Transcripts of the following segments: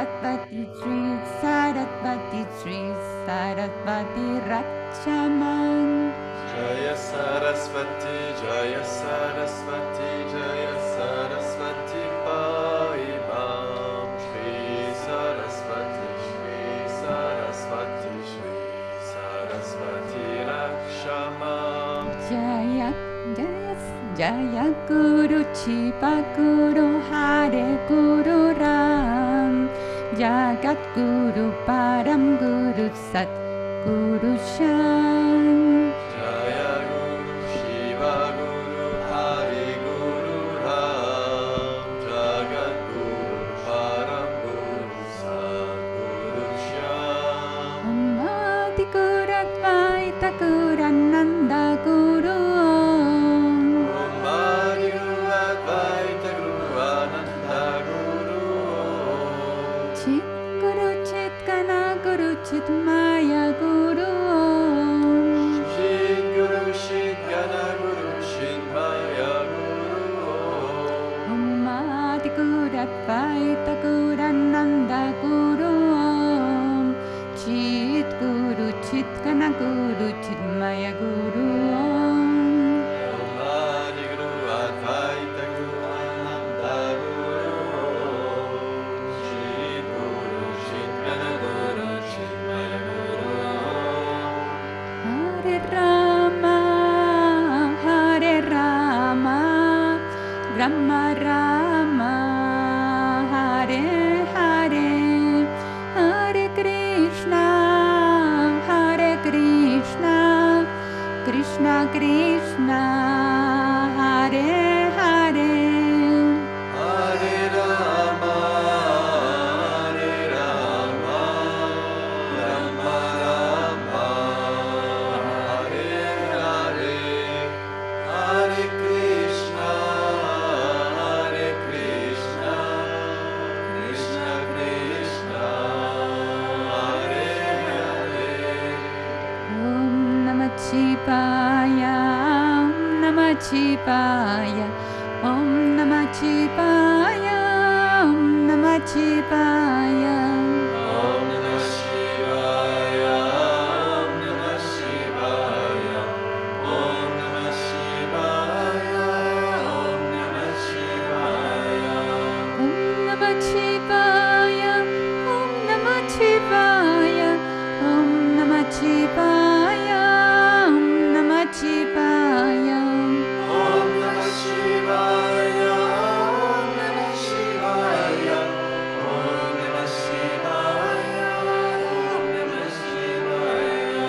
Sarasvati Sri Sarasvati Sri Sarasvati Rakshamam. Jaya Sarasvati, Jaya Sarasvati, Jaya Sarasvati Paimam. Shri Sarasvati, Shri Sarasvati, Shri Sarasvati Rakshamam. Jaya Jaya Jaya Guru Chipa Guru Hare Guru Ram Jagat Guru Param Guru Sat Guru Sham. Jaya Guru Shiva Guru Hari Guru Ram Jagat Guru Param Guru Sadguru Shyam. Om Adi Guru Advaita Guru Ananda Guru Om Om Adi Guru Advaita Guru Ananda Guru Om. Chit Guru Chit Kana Guru Chit Maya Guru Om Shit Guru Shit Gana Guru Shit Maya Guru Om. Om Adi Guru Advaita Guru Ananda Guru Om Chit Guru Chit Kana Guru Chit Maya Guru Om Om Adi Guru Advaita Guru Ananda Guru Om. Shit Guru Shit Gana Guru Shit Maya Guru Om. Hare Rama Rama Rama Hare Hare Hare Krishna Krishna Krishna Hare Hare Hare Rama, Hare Rama, Rama Rama, Hare Hare, Hare Krishna, Krishna Krishna, Hare Hare. Om Namah Shivaya Om Namah Shivaya Om Namah Shivaya Om Namah Shivaya Om Namah Shivaya, Om Namah Shivaya, Om Namah Shivaya, Om Namah Shivaya. Om Namah Shivaya Om Namah Shivaya Om Namah Shivaya Om Namah Shivaya Om Namah Shivaya, Om Namah Shivaya, Om Namah Shivaya, Om Namah Shivaya.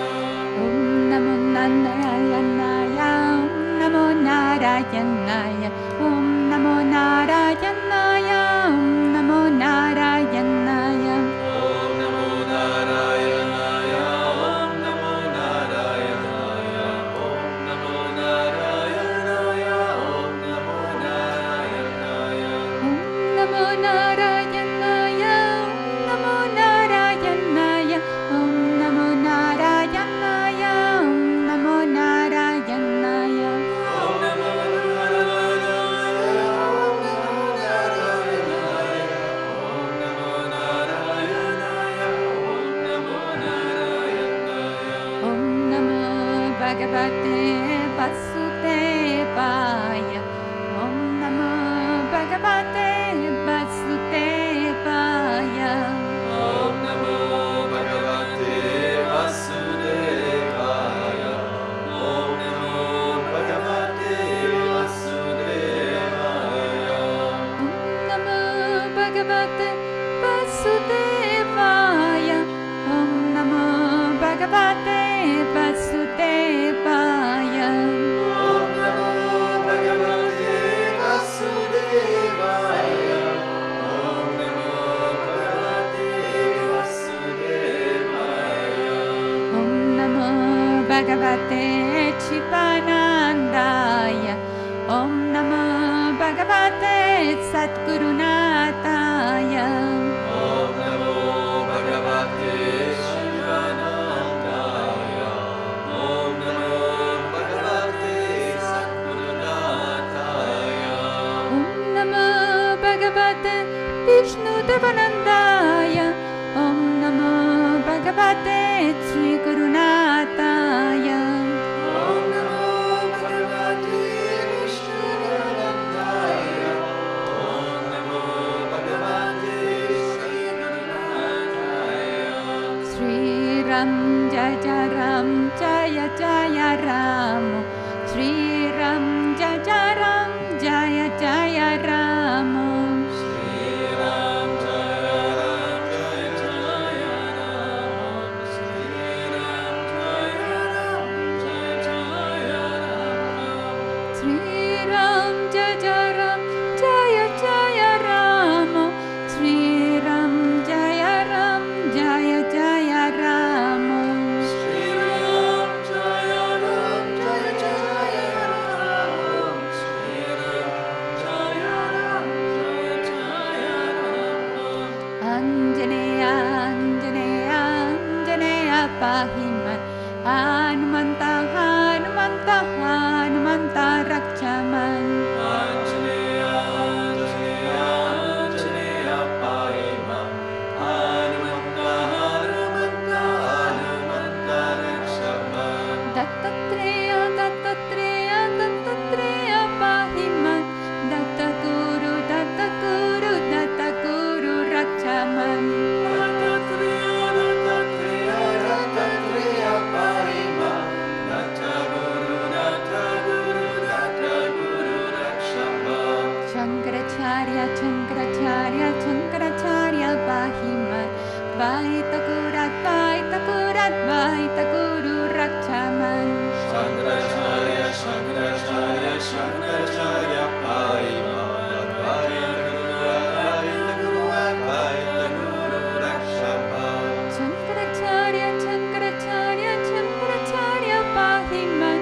Om Namo Narayanaya Om Namo Narayanaya Om Namo Narayanaya Om Namo Narayanaya Om Namo Narayanaya, Om Namo Narayanaya, Om Namo Narayanaya, Om Namo Narayanaya. Om Namo Narayanaya Om Namo Narayanaya Om Namo Narayanaya Om Namo Narayanaya Om Namo Narayanaya, Om Namo Narayanaya, Om Namo Narayanaya, Om Namo Narayanaya. Om Namo Bhagavate Vasudevaya Om Namo Bhagavate Vasudevaya Om Namo Bhagavate Vasudevaya. Om Namo Bhagavate Vasudevaya. Om Namo Bhagavate Vasudevaya Om Namo Bhagavate Vasudevaya Om Namo Bhagavate Vasudevaya. Om Namo Bhagavate Vasudevaya. Om Namo Bhagavate Chivanandaya Om Namo Bhagavate Satgurunataya Om Namo Bhagavate Shivanandaya. Om Namo Bhagavate Satgurunataya. Om Namo Bhagavate Vishnudevanandaya Bhagavate Sri Gurunataya. Om Namo Bhagavate Vishnu-Nandaya. Om Namo Bhagavate Sri Gurunataya. Sri Ram Jaya Ram Jaya Jaya Ram. Sri Ram Jaya Ram Jaya Jaya Ram. Sri Ram Jaya Ram Jaya Jaya Ram. Sri Ram Jaya Ram Jaya Jaya Ram. Sri Ram Jaya Ram Jaya Jaya Ram. Sri Ram Jaya Ram Jaya Jaya Ram. Sri Ram Jaya Ram Jaya Jaya Ram. Sri Ram Jaya Ram Jaya Jaya Ram. Anjaneya Anjaneya Anjaneya Pahiman. Hanumanta Hanumanta Hanumanta Rakshaman. Anjaneya Anjaneya Anjaneya Pahima. Hanumanta Hanumanta Hanumanta Rakshama. Dattatreya Dattatreya Dattatreya Pahiman. Dattakuru Dattakuru Dattakuru Rakshaman. Dattatreya Dattatreya Dattatreya Pahima. Dattaguru Dattaguru Dattaguru Rakshama. Shankaracharya Shankaracharya Shankaracharya Pahiman. Vaitakurat Vaitakurat Vaitakuru Rakshaman. Shankaracharya Shankaracharya Shankaracharya Pahima. Advaita Guru Rakshama. Shankaracharya Shankaracharya Shankaracharya Pahiman.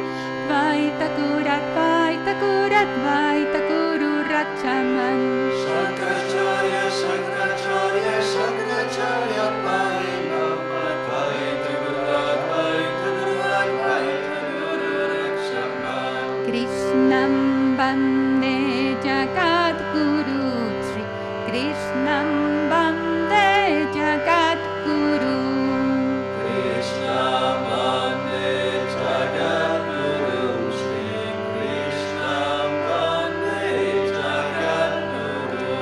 Vaitakurat Vaitakurat Vaitakuru Rakshaman. Shankaracharya Shankaracharya Shankaracharya Pahima. Advaita Guru Rakshama. Krishnam Bande Jagat Guru Sri Krishnam Bande Jagat Guru. Krishna Bande Jagadguru. Shri Krishna Bande Jagadguru.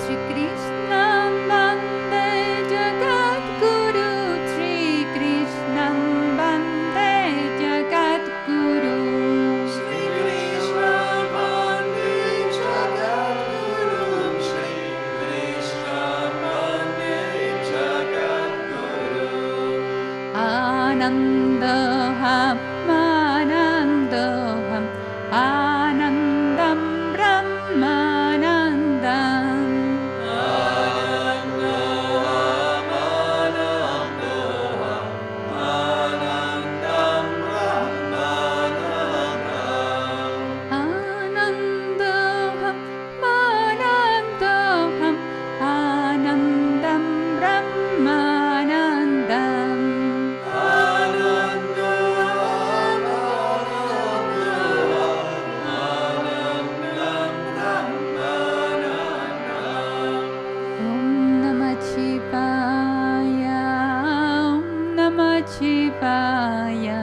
Sri Krishnam Bande Jagat Guru. Sri Krishnam Bande Jagat Guru. Shri Krishna Bande Jagadguru. Shri Krishna Bande Jagadguru. Anandaham Anandaham Anandam Brahmanandam. Anandoham Anandoham Anandam Brahmanandam. Anandaham Anandaham Anandam Brahmanandam. Anandoham Anandoham Anandam Brahmanandam. Om Namah Shivaya, Om Namah Shivaya,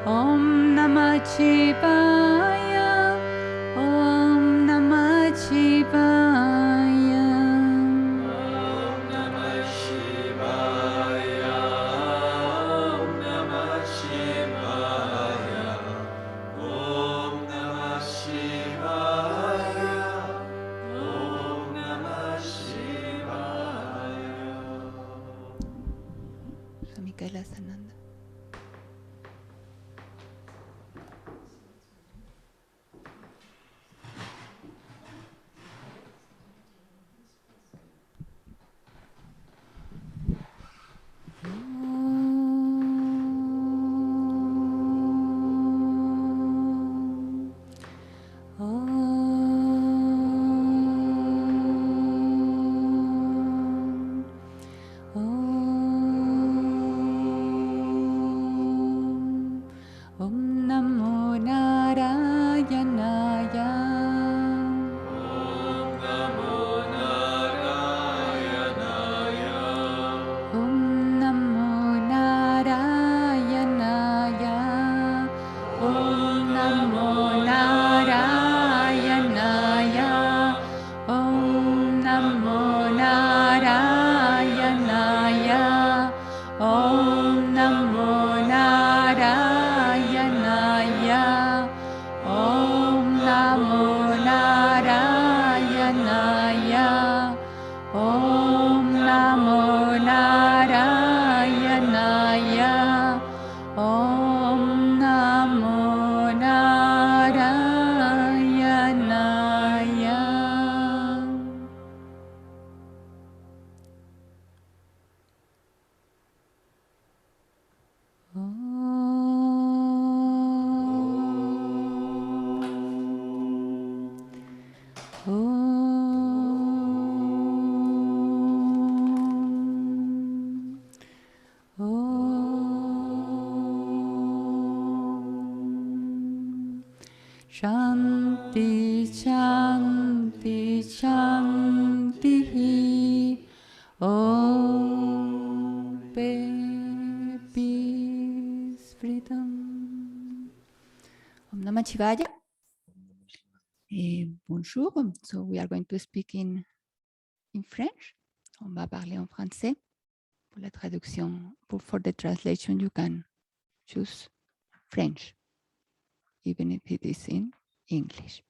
Om Namah Shivaya, Om Namah Shivaya. Om Namah Shivaya. Om Namah Shivaya. Om Namah Shivaya. Om Namah Shivaya. Swami Kailasananda. Om Namo Narayanaya. Om Namo Narayanaya. Shanti, Shanti, Shanti. Om, peace, freedom. Om Namah Shivaya. Bonjour. So we are going to speak in French. On va parler en français. Pour la traduction, for the translation, you can choose French, even if it is in English.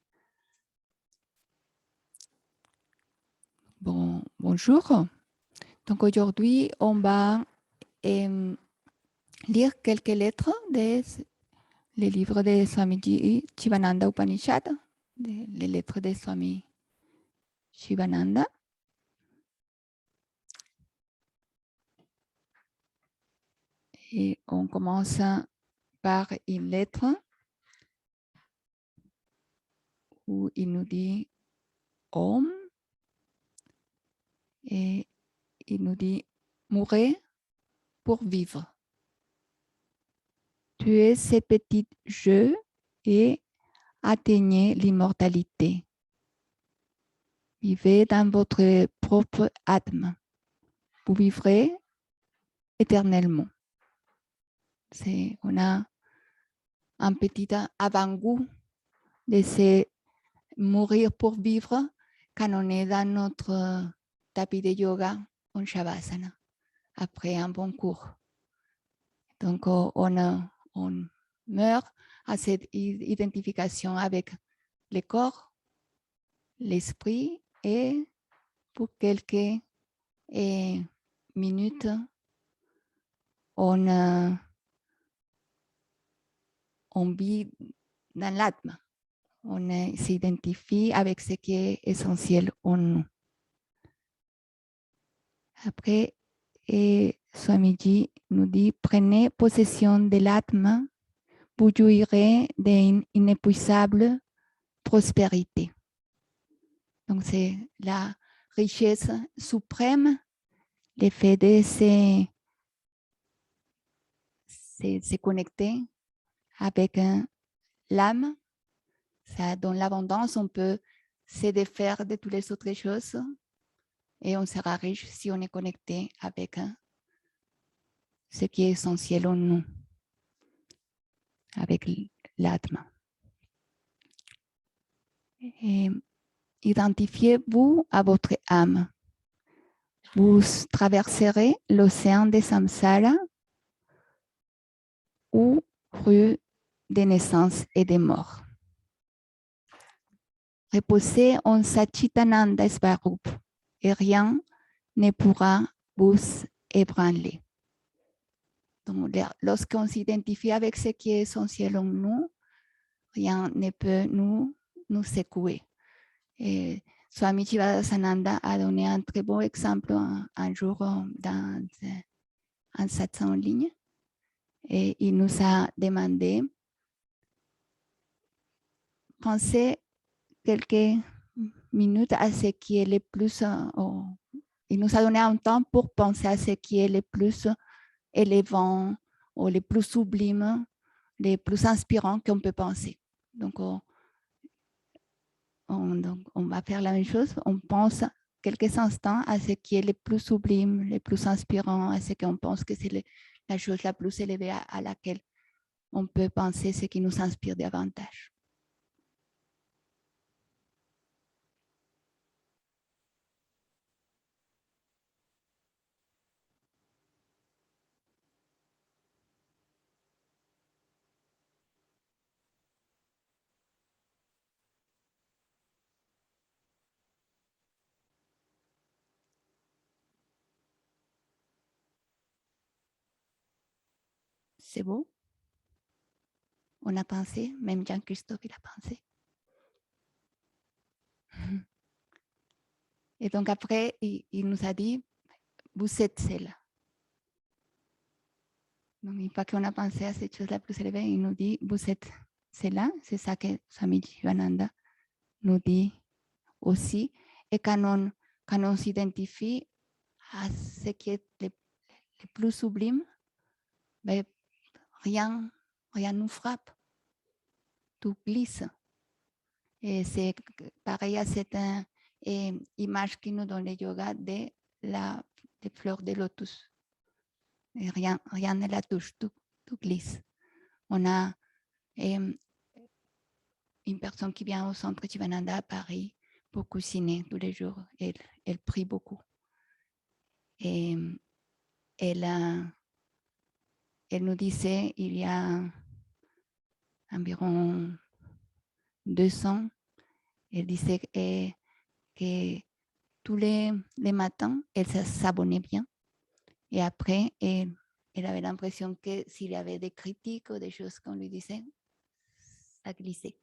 Bonjour. Donc aujourd'hui, on va lire quelques lettres des les livres de Swamiji Shivananda Upanishad, les lettres de Swami Shivananda. Et on commence par une lettre où il nous dit Om et il nous dit mourir pour vivre. Tuez ces petits jeux et atteignez l'immortalité. Vivez dans votre propre âme. Vous vivrez éternellement. On a un petit avant-goût de se mourir pour vivre quand on est dans notre tapis de yoga en Shavasana, après un bon cours. Donc, on meurt à cette identification avec le corps, l'esprit, et pour quelques minutes, on vit dans l'atma. On s'identifie avec ce qui est essentiel en nous. Après, Swamiji nous dit, prenez possession de l'atma, vous jouirez d'une inépuisable prospérité. Donc, c'est la richesse suprême, le fait de se connecter avec l'âme. Dans l'abondance, on peut se défaire de toutes les autres choses et on sera riche si on est connecté avec ce qui est essentiel en nous, avec l'atma. Identifiez-vous à votre âme. Vous traverserez l'océan des samsara ou rue des naissances et des morts. Reposez en Satchitananda Swarup et rien ne pourra vous ébranler. Donc, lorsqu'on s'identifie avec ce qui est essentiel en nous, rien ne peut nous secouer. Et Swami Shivananda a donné un très beau exemple un jour dans un satsang en ligne. Et il nous a demandé, pensez quelques minutes à ce qui est le plus, il nous a donné un temps pour penser à ce qui est le plus élevant ou le plus sublime, le plus inspirant qu'on peut penser. Donc, on va faire la même chose. On pense quelques instants à ce qui est le plus sublime, le plus inspirant, à ce qu'on pense que c'est la chose la plus élevée à laquelle on peut penser, ce qui nous inspire davantage. C'est beau. On a pensé, même Jean-Christophe, il a pensé. Et donc après, il nous a dit, vous êtes celle. Donc une fois qu'on a pensé à cette chose la plus élevée, il nous dit, vous êtes celle-là. C'est ça que Swami Jivananda nous dit aussi. Et quand on s'identifie à ce qui est le plus sublime, ben, rien nous frappe. Tout glisse. Et c'est pareil à cette image qui nous donne le yoga des fleurs de lotus. Et rien ne la touche, tout glisse. On a une personne qui vient au centre Jivananda à Paris pour cuisiner tous les jours. Elle prie beaucoup. Et elle nous disait, il y a environ 200, elle disait que tous les matins, elle s'abonnait bien. Et après, elle avait l'impression que s'il y avait des critiques ou des choses qu'on lui disait, ça glissait.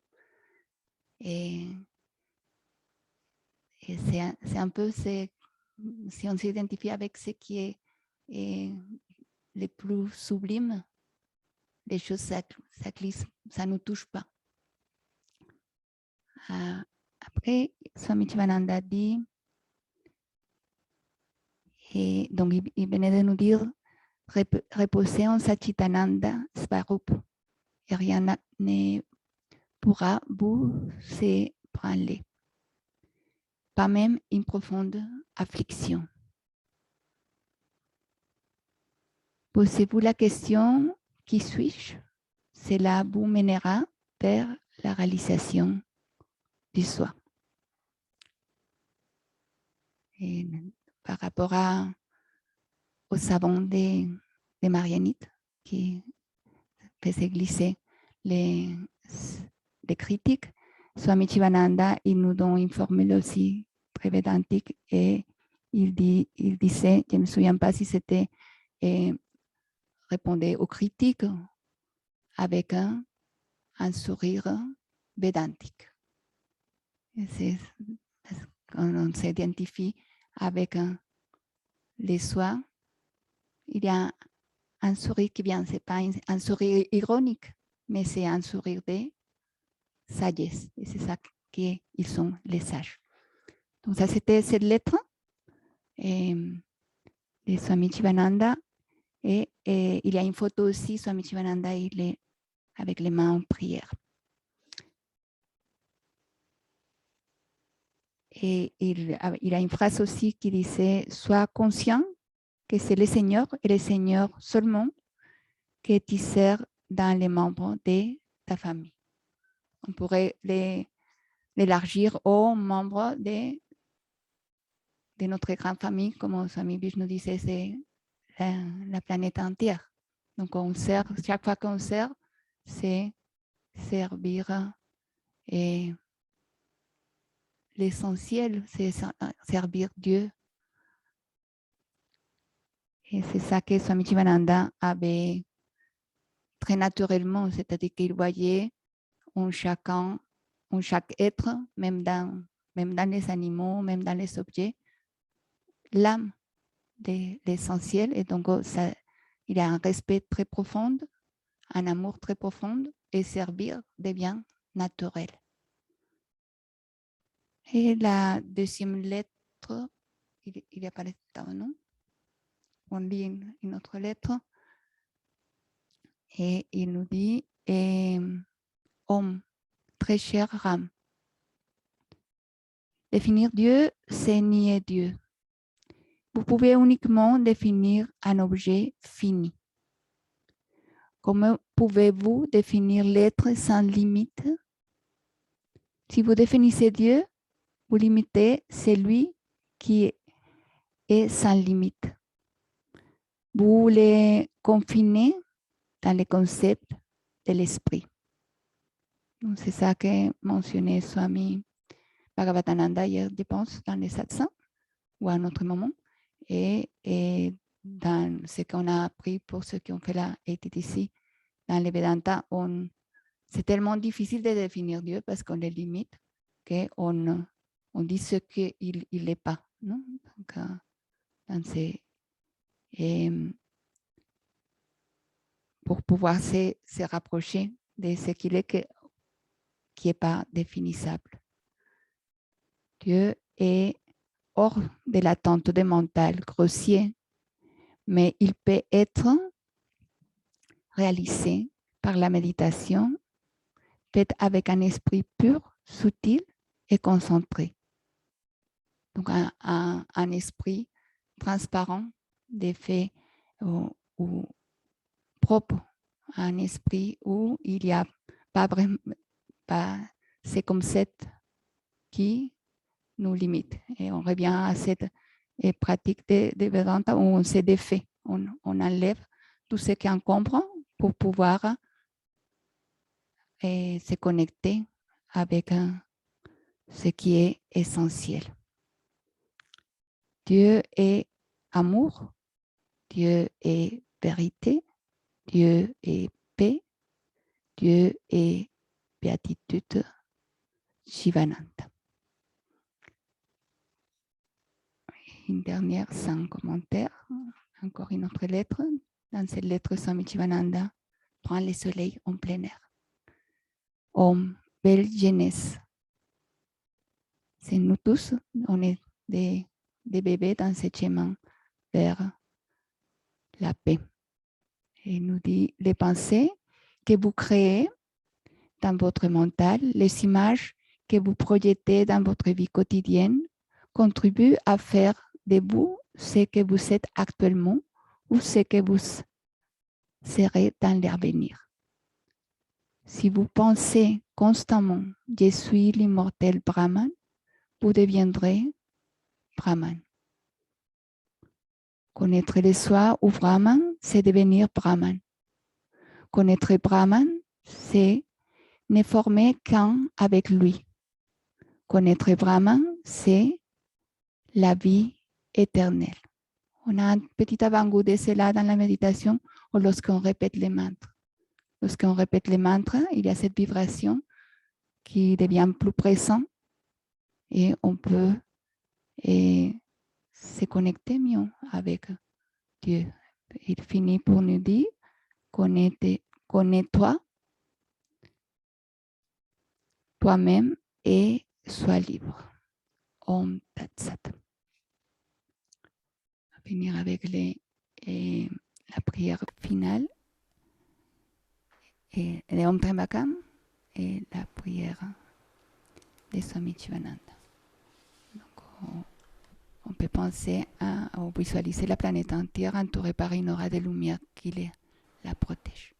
Et c'est un peu, si on s'identifie avec ce qui est le plus sublime, les choses, ça glisse, ça ne nous touche pas. Après, Swami Jivananda dit, et donc il venait de nous dire, reposer en Satchitananda Svarup, et rien ne pourra vous ébranler. Pas même une profonde affliction. Posez-vous la question, qui suis-je? Cela vous mènera vers la réalisation du soi. Et par rapport au savon des Marianites qui faisait glisser les critiques, Swami Jivananda, il nous donne une formule aussi très védantique et il disait, je ne me souviens pas si c'était répondre aux critiques avec un sourire védantique. Quand on s'identifie avec les soins, il y a un sourire qui vient, ce n'est pas un sourire ironique, mais c'est un sourire de sagesse. Et c'est ça qu'ils sont les sages. Donc ça, c'était cette lettre de Swami Jivananda. Et il y a une photo aussi, Swami Jivananda, il est avec les mains en prière. Et il a une phrase aussi qui disait « Sois conscient que c'est le Seigneur et le Seigneur seulement que tu sers dans les membres de ta famille. » On pourrait l'élargir aux membres de notre grande famille, comme Swami Vishnu disait, c'est la planète entière. Donc on sert, chaque fois qu'on sert, c'est servir et l'essentiel, c'est servir Dieu. Et c'est ça que Swami Jivananda avait très naturellement, c'est-à-dire qu'il voyait en chaque être, même dans les animaux, même dans les objets, l'âme de l'essentiel. Et donc, il y a un respect très profond, un amour très profond, et servir devient naturel. Et la deuxième lettre, il n'y a pas de temps, non? On lit une autre lettre. Et il nous dit, homme, très cher Ram, définir Dieu, c'est nier Dieu. Vous pouvez uniquement définir un objet fini. Comment pouvez-vous définir l'être sans limite? Si vous définissez Dieu, vous limitez celui qui est sans limite. Vous les confinez dans les concepts de l'esprit. C'est ça que mentionnait Swami Bhagavatananda hier, je pense, dans les satsangs ou à un autre moment. Et dans ce qu'on a appris pour ceux qui ont fait la étude ici, dans les Vedanta, c'est tellement difficile de définir Dieu parce qu'on les limite qu'on dit ce qu'il n'est pas. Non? Donc, pour pouvoir se rapprocher de ce qu'il est qui n'est pas définissable. Dieu est hors de l'attente de mental grossier, mais il peut être réalisé par la méditation, faite avec un esprit pur, subtil et concentré. Donc un esprit transparent, d'effet ou propre, un esprit où il n'y a pas vraiment ces concepts qui nous limitent. Et on revient à cette pratique de Vedanta où on se défait, on enlève tout ce qu'on comprend pour pouvoir se connecter avec ce qui est essentiel. Dieu est amour, Dieu est vérité, Dieu est paix, Dieu est béatitude, Shivananda. Une dernière sans commentaire, encore une autre lettre. Dans cette lettre, Swami Shivananda prend le soleil en plein air. Om, belle jeunesse. C'est nous tous, on est des bébés dans ce chemin vers la paix. Et il nous dit, les pensées que vous créez dans votre mental, les images que vous projetez dans votre vie quotidienne contribuent à faire de vous ce que vous êtes actuellement ou ce que vous serez dans l'avenir. Si vous pensez constamment « Je suis l'immortel Brahman », vous deviendrez Brahman. Connaître le soi ou Brahman, c'est devenir Brahman. Connaître Brahman, c'est ne former qu'un avec lui. Connaître Brahman, c'est la vie éternelle. On a un petit avant-goût de cela dans la méditation ou lorsqu'on répète les mantras. Lorsqu'on répète les mantras, il y a cette vibration qui devient plus présente et on peut se connecter mieux avec Dieu. Il finit pour nous dire, connais-toi toi-même et sois libre. Om Tat Sat. On va finir avec la prière finale. Et le Om Trambakam et la prière de Swami Shivananda. Donc, on peut penser ou visualiser la planète entière entourée par une aura de lumière qui la protège.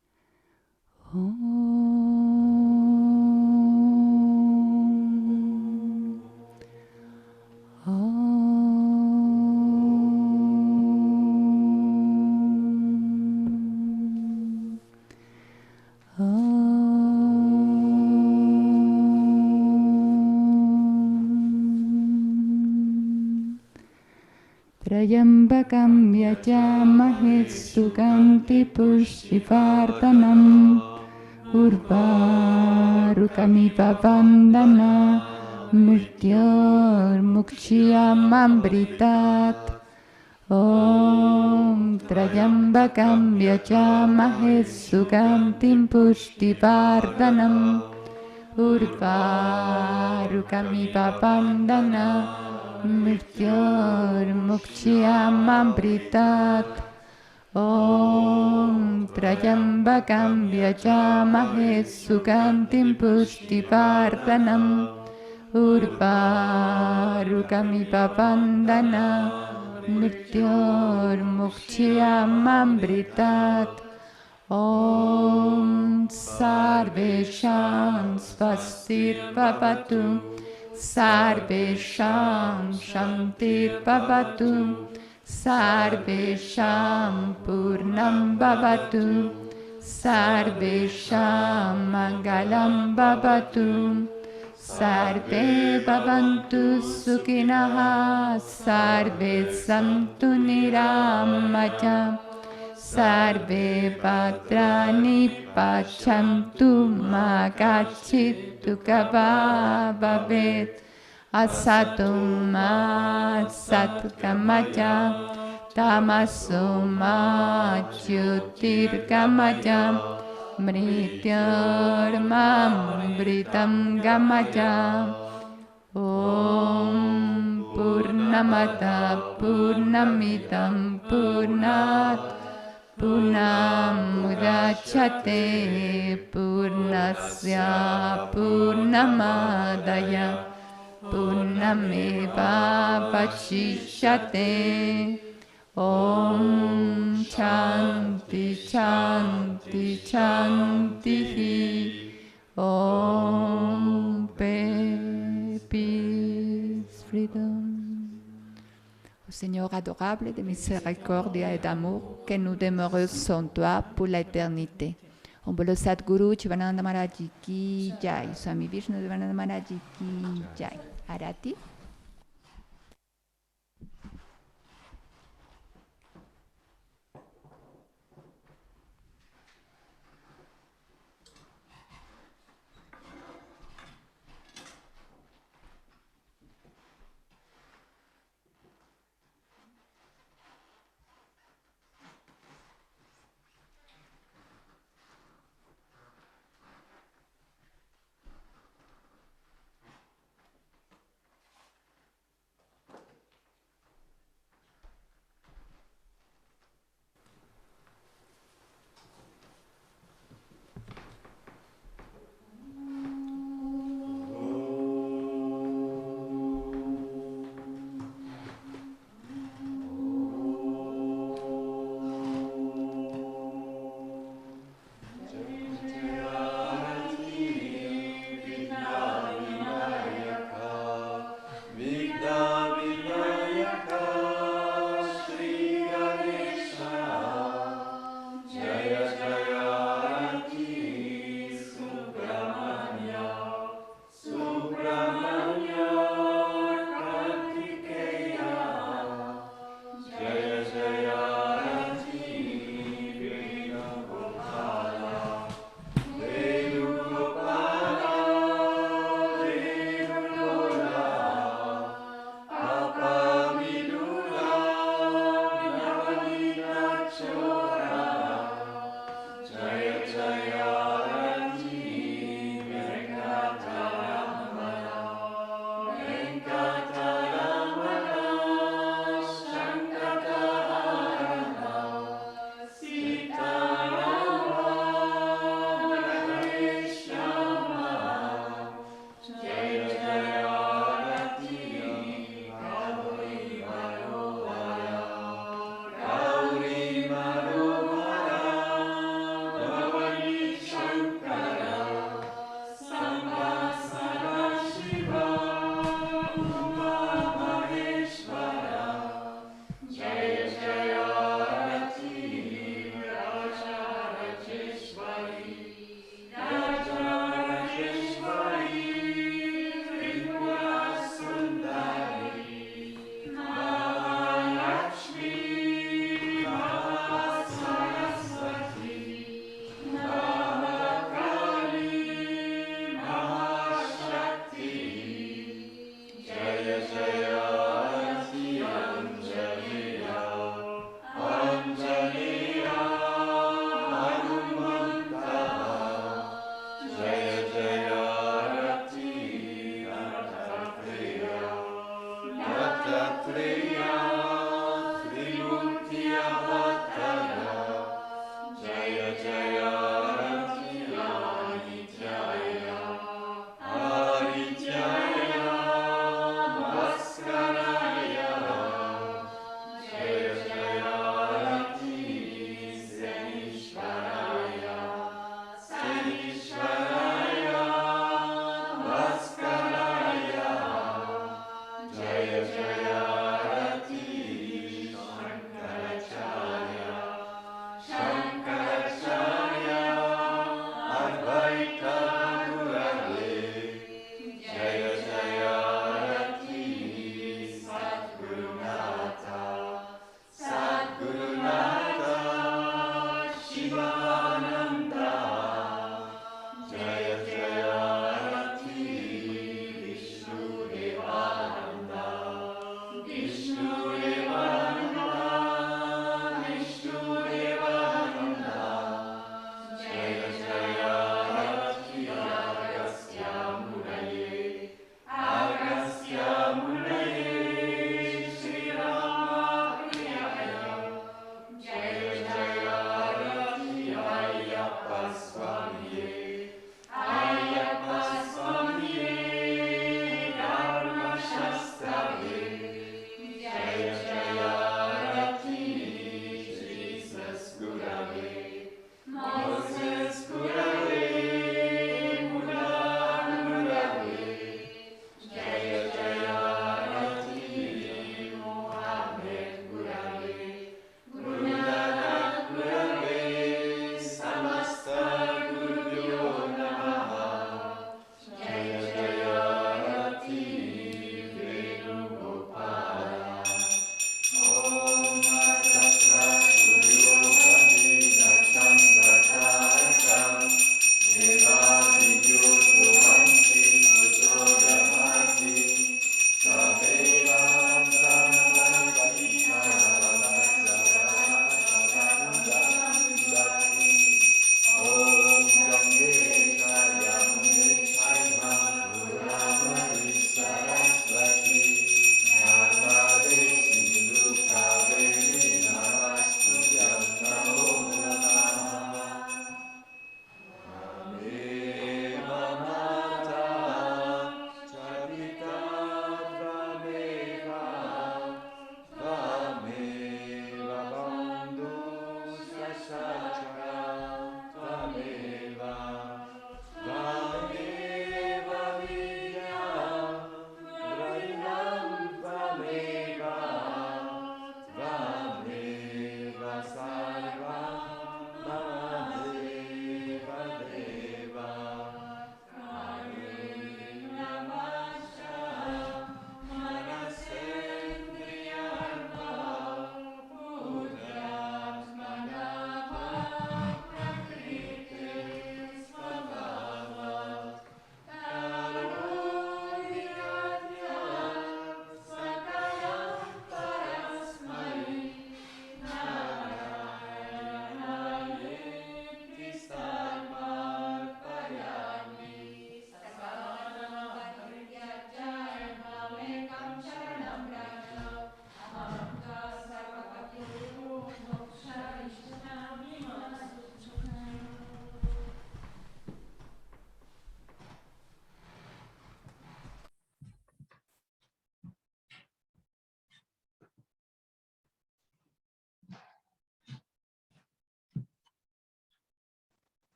Trayambakam yajamahe suganti pushtivardhanam urvarukamiva vandana murtyormukshiyamambritat. Om Trayambakam yajamahe suganti pushtivardhanam urvarukamiva vandana Mrityormukshiyamambritat. Om Trayambakam yajamahe sugantim pushtivardhanam urvarukamiva vandana mrityormukshiyamambritat. Om Sarvesham Svastir Bhavatu Sarvesham Shantir Bhavatu Sarvesham Purnam Bhavatu Sarvesham Mangalam Bhavatu Sarve Bhavantu Sukhinaha, Sarve Santu Niramaya, Sarve Bhadrani Pachantu Ma Kachit Dukha Bhavet, Asatu Ma Satgamaya, Tamasu Ma Jyotirgamaya, Mrityurmamritam Gamaya. Om Purnamata Purnamidam Purnat Purnamudachyate Purnasya Purnamadaya Purnameva Vashishyate. Om Shanti Shanti Shanti. Om Peace, Freedom. Ô Seigneur adorable de miséricorde et d'amour, que nous demeurons en toi pour l'éternité. Om Bolo Sadguru Chivananda Maharaj Ki Jai, Swami Vishnu Devananda Maharaj Ki Jai. Arati.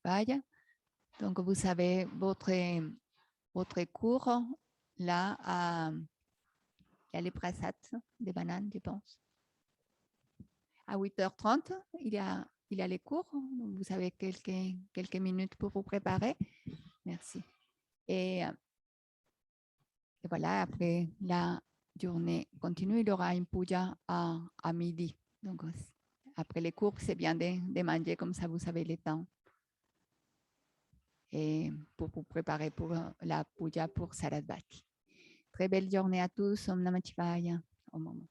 Shivaya. Donc, vous avez votre cours là il y a les prasats des bananes, je pense. À 8h30, il y a les cours. Donc, vous avez quelques minutes pour vous préparer. Merci. Et voilà, après la journée continue, il y aura une puja à midi. Donc, après les cours, c'est bien de manger comme ça, vous savez les temps. Et pour vous préparer pour la puja pour Sarasvati. Très belle journée à tous. Om Namah Shivaya. Om Om.